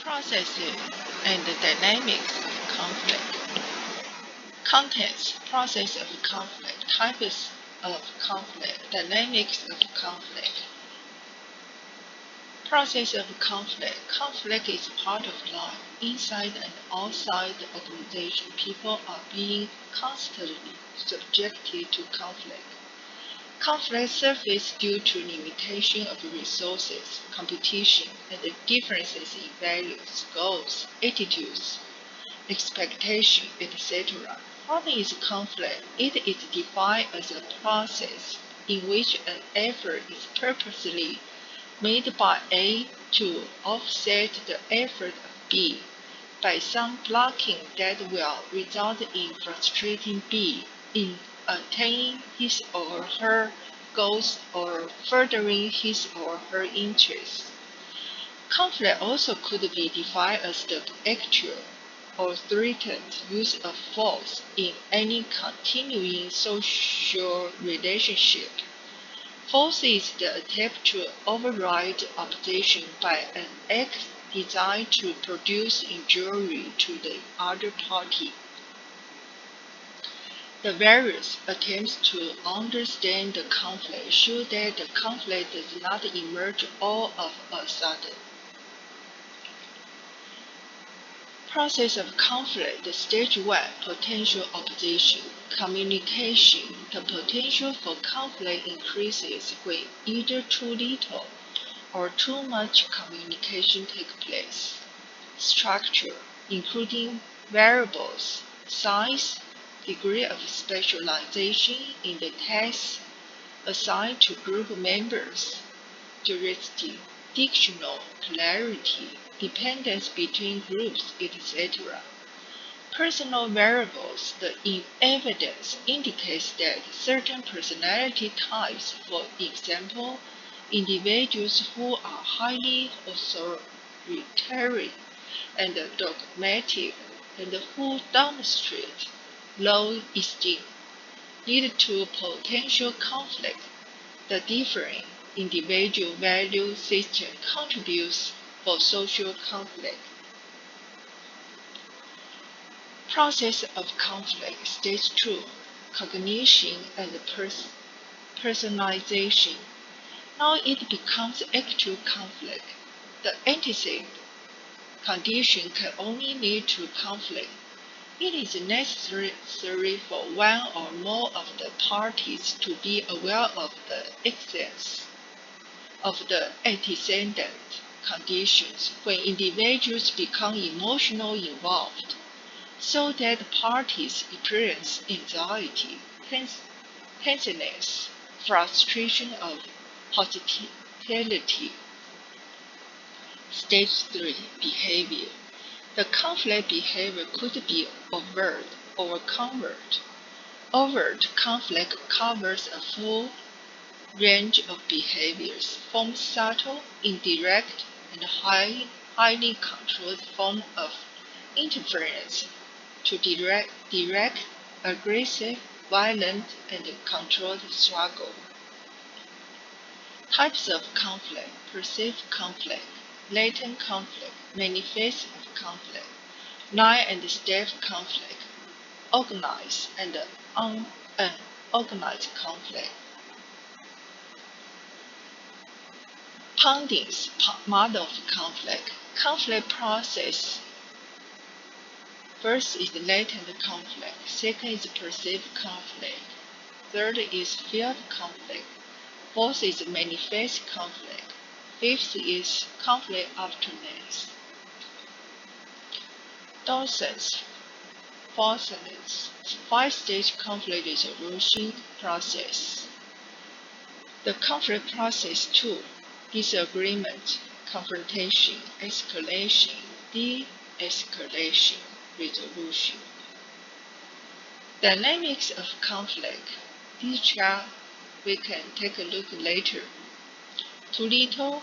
Processes and the dynamics of conflict. Contents, process of conflict, types of conflict, dynamics of conflict. Process of conflict. Conflict is part of life. Inside and outside the organization, people are being constantly subjected to conflict. Conflict surfaces due to limitation of resources, competition, and differences in values, goals, attitudes, expectation, etc. What is conflict? It is defined as a process in which an effort is purposely made by A to offset the effort of B by some blocking that will result in frustrating B in attaining his or her goals or furthering his or her interests. Conflict also could be defined as the actual or threatened use of force in any continuing social relationship. Force is the attempt to override opposition by an act designed to produce injury to the other party. The various attempts to understand the conflict show that the conflict does not emerge all of a sudden. Process of conflict. Stage 1. Potential opposition. Communication. The potential for conflict increases when either too little or too much communication takes place. Structure, including variables, size, degree of specialization in the tasks assigned to group members, jurisdictional clarity, dependence between groups, etc. Personal variables. The evidence indicates that certain personality types, for example, individuals who are highly authoritarian and dogmatic and who demonstrate low esteem, lead to potential conflict. The differing individual value system contributes for social conflict. Process of conflict. Stage 2. Cognition and personalization. Now it becomes actual conflict. The antecedent condition can only lead to conflict. It is necessary for one or more of the parties to be aware of the existence of the antecedent conditions when individuals become emotionally involved, so that parties experience anxiety, tenseness, frustration, or hostility. Stage 3. Behavior. The conflict behavior could be overt or covert. Overt conflict covers a full range of behaviors, from subtle, indirect, and highly controlled forms of interference to direct, aggressive, violent, and controlled struggle. Types of conflict: perceived conflict, latent conflict, manifest conflict, line and step conflict, organized and unorganized conflict. Pundit's model of conflict. Conflict process. First is latent conflict. Second is perceived conflict. Third is felt conflict. Fourth is manifest conflict. Fifth is conflict aftermath. Dawson's 5-stage conflict resolution process. The conflict process 2. Disagreement, confrontation, escalation, de-escalation, resolution. Dynamics of conflict. This chart we can take a look later. Too little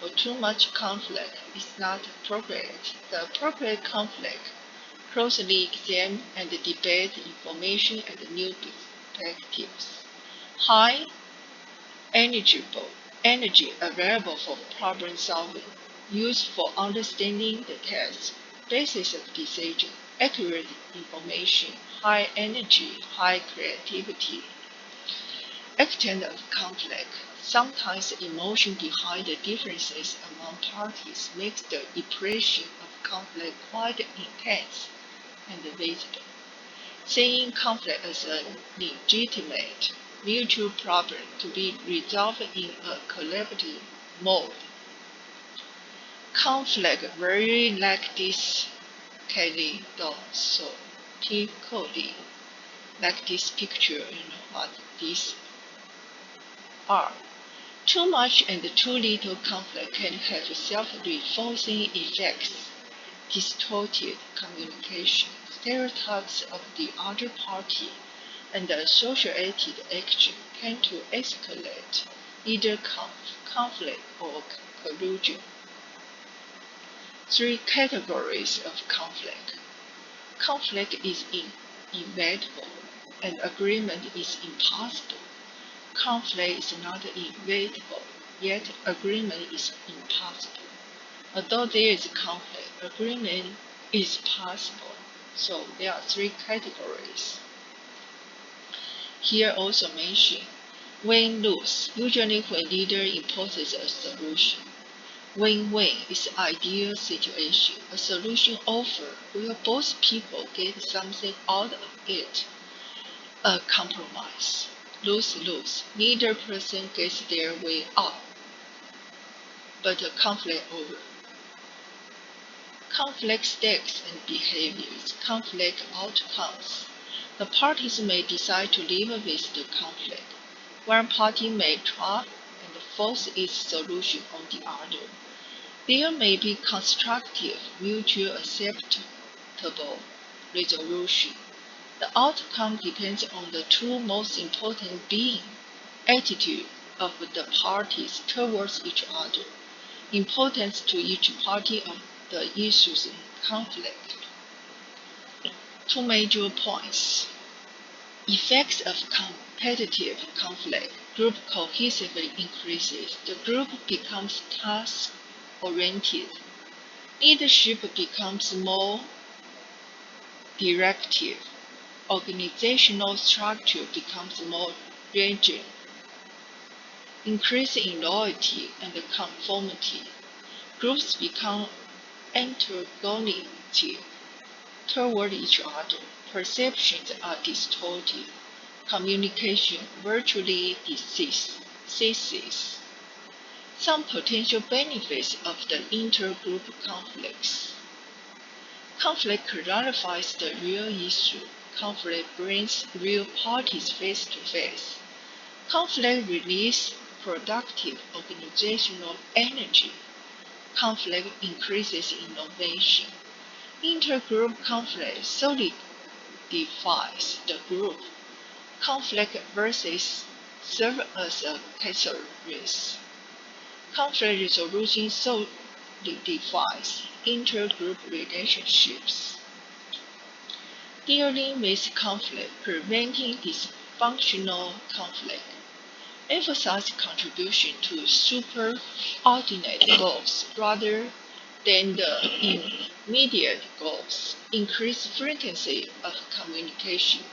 or too much conflict is not appropriate. The appropriate conflict closely examine and debate information and new perspectives. High energy available for problem solving. used for understanding the case, basis of decision, accurate information, high energy, high creativity. Extent of conflict. Sometimes the emotion behind the differences among parties makes the impression of conflict quite intense and visible. Seeing conflict as a legitimate mutual problem to be resolved in a collaborative mode. Conflict very like this kaleidoscopically, like this picture, what these are. Too much and too little conflict can have self-reinforcing effects. Distorted communication, stereotypes of the other party, and associated action tend to escalate either conflict or collusion. Three categories of conflict. Conflict is inevitable, and agreement is impossible. Conflict is not inevitable, yet agreement is impossible. Although there is conflict, agreement is possible. So there are three categories. Here also mentioned win-lose, usually when leader imposes a solution. Win-win is the ideal situation, a solution offer where both people get something out of it. A compromise. Lose-lose, neither person gets their way out, but a conflict over. Conflict stakes and behaviors, conflict outcomes. The parties may decide to live with the conflict. One party may try and force its solution on the other. There may be constructive, mutually acceptable resolution. The outcome depends on the two most important being attitude of the parties towards each other, importance to each party of the issues in conflict. Two major points. Effects of competitive conflict. Group cohesively increases. The group becomes task-oriented. Leadership becomes more directive. Organizational structure becomes more rigid. Increase in loyalty and conformity. Groups become antagonistic toward each other. Perceptions are distorted. Communication virtually ceases. Some potential benefits of the intergroup conflicts. Conflict clarifies the real issue. Conflict brings real parties face to face. Conflict releases productive organizational energy. Conflict increases innovation. Intergroup conflict solidifies the group. Conflict versus serve as a catalyst. Conflict resolution solidifies intergroup relationships. Dealing with conflict, preventing dysfunctional conflict. Emphasize contribution to superordinate goals rather than the immediate goals. Increase frequency of communication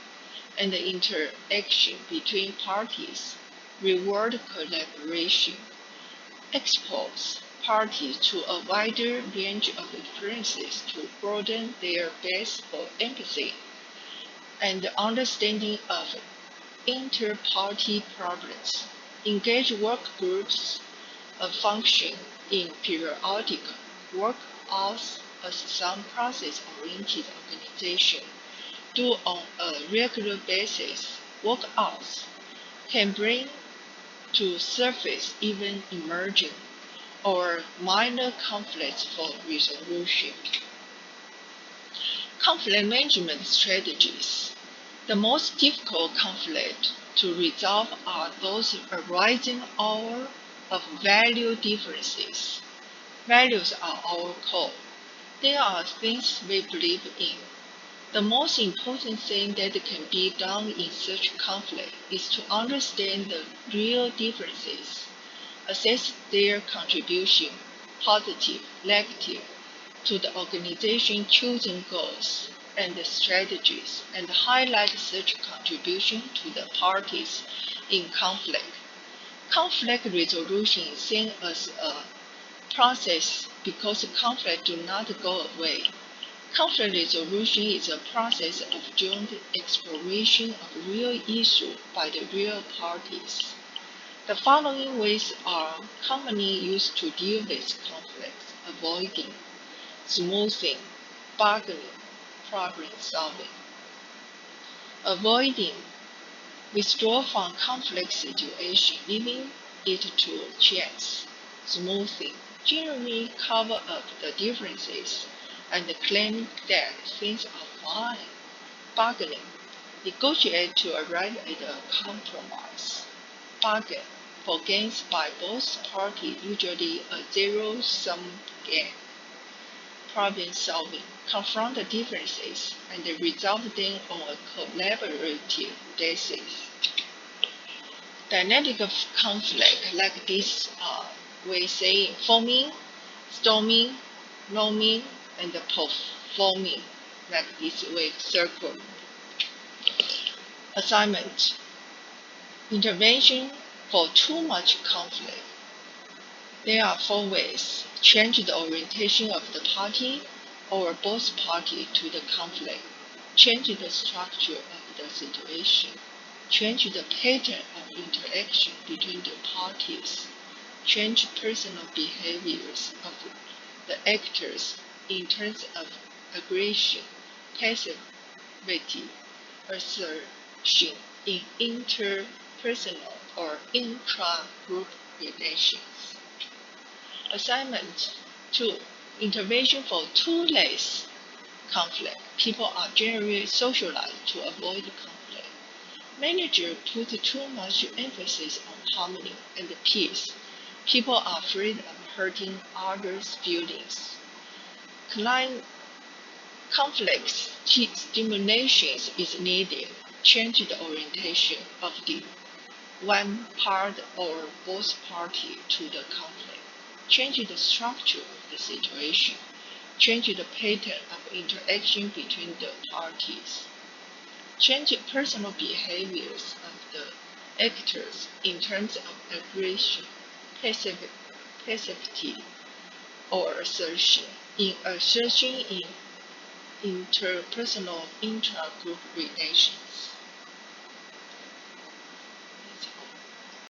and the interaction between parties. Reward collaboration. Expose parties to a wider range of experiences to broaden their base for empathy and understanding of inter-party problems. Engage work groups function in periodic work hours as some process-oriented organizations do on a regular basis. Work hours can bring to surface even emerging or minor conflicts for resolution. Conflict management strategies. The most difficult conflicts to resolve are those arising out of value differences. Values are our core. They are things we believe in. The most important thing that can be done in such conflict is to understand the real differences, assess their contribution, positive, negative, to the organization's chosen goals and strategies, and highlight such contribution to the parties in conflict. Conflict resolution is seen as a process because conflict do not go away. Conflict resolution is a process of joint exploration of real issues by the real parties. The following ways are commonly used to deal with conflicts: avoiding, smoothing, bargaining, problem solving. Avoiding: withdraw from conflict situation, leaving it to chance. Smoothing: generally cover up the differences and claim that things are fine. Bargaining: negotiate to arrive at a compromise. Bargain: for gains by both parties, usually a zero-sum game. Problem solving: confront the differences and resolve them on a collaborative basis. Dynamic of conflict like this we say forming, storming, norming, and performing like this way circle. Assignment: intervention for too much conflict. There are 4 ways: change the orientation of the party or both parties to the conflict, change the structure of the situation, change the pattern of interaction between the parties, change personal behaviors of the actors in terms of aggression, passivity, assertion in interpersonal or intra-group relations. Assignment 2. Intervention for too less conflict. People are generally socialized to avoid conflict. Managers put too much emphasis on harmony and peace. People are afraid of hurting others' feelings. Client conflict stimulation is needed. Change the orientation of the one part or both parties to the conflict. Change the structure of the situation. Change the pattern of interaction between the parties. Change personal behaviors of the actors in terms of aggression, passivity, or assertion in interpersonal intra-group relations.